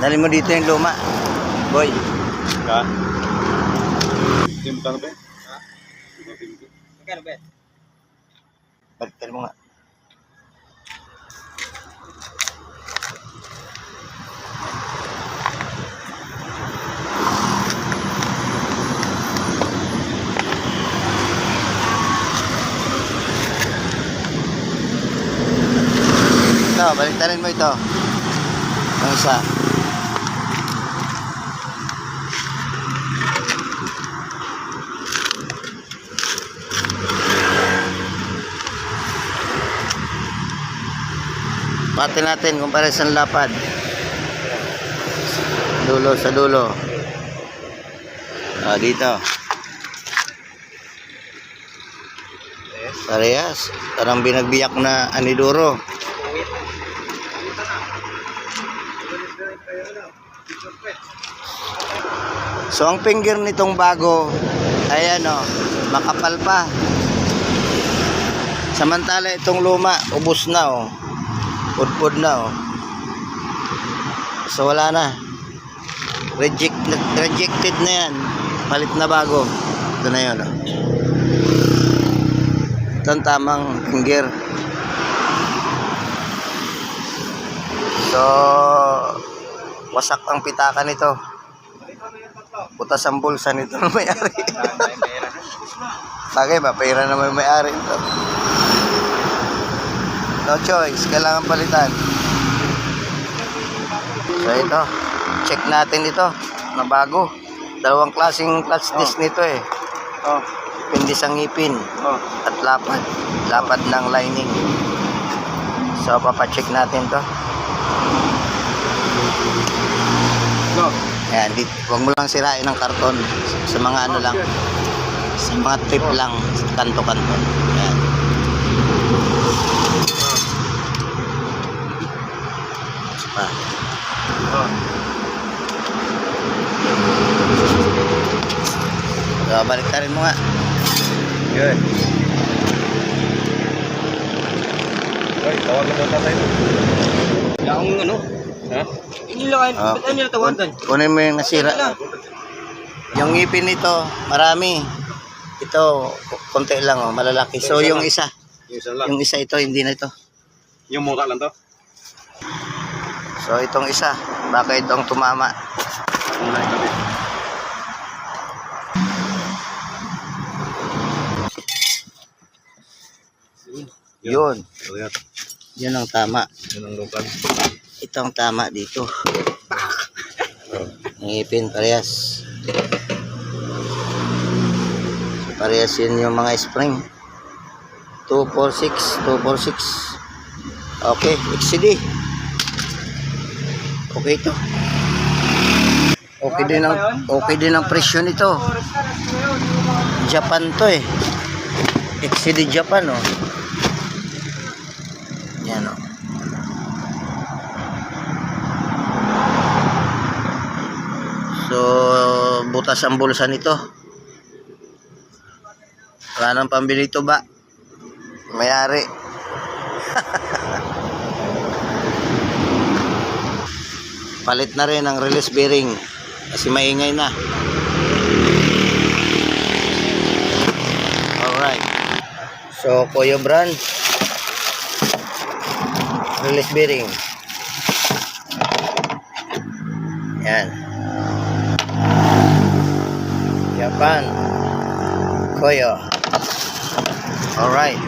Dali mo dito yung luma. Boy. Ha? Timutang ba? Ha? Magkano ba? Baliktad mo nga. Ito, baliktarin mo ito. Ang isa. Pati natin kung pares ang lapad. Dulo sa dulo. Dito. Parehas. Parang binagbiyak na aniduro. So ang finger nitong bago ay ano, makapal pa. Samantala itong luma, ubos na oh. Pudpud na oh. So wala na. Rejected na yan. Palit na bago. Ito na yun oh. Ito ang tamang finger. So wasak ang pitaka nito. Butas ang bulsa nito ng may-ari. Bagay ba? Pera naman may-ari ito. No choice. Kailangan palitan. So ito. Check natin ito. Na bago. Dalawang klaseng clutch disc nito eh. Oh. Pindis ang ngipin. Oh. At lapad. Lapad ng lining. So papacheck natin to. Go. Ayan, huwag mo lang sirain ng karton sa mga ano lang, sa mga trip lang, kanto-kanto. Ayan. So, baliktarin mo nga. Good. Ay, tawag na ba tayo? Yung ano? Ha? Inilawan, ba't ano nila tawagan? Kunin mo yung nasira. Yung ngipin nito, marami. Ito, konti lang, oh, malalaki. So, yung isa. Yung isa lang. Yung isa ito, hindi na ito. Yung muka lang to? So, itong isa. Baka itong tumama. Yun. Yun ang tama. Yun ang lokal. Ito ang tama dito. Ngipin, parehas. So, parehas yun yung mga spring. 246, 246. Okay, XCD. Okay ito. Okay din ang presyo nito. Japan to eh. XCD Japan oh. Yan oh. So, butas ang bulsa nito. Wala nang pambili ito ba? Mayari. Palit na rin ang release bearing kasi maingay na. Alright. So, Koyo brand. Release bearing. Yan. Japan. Koyo. Alright.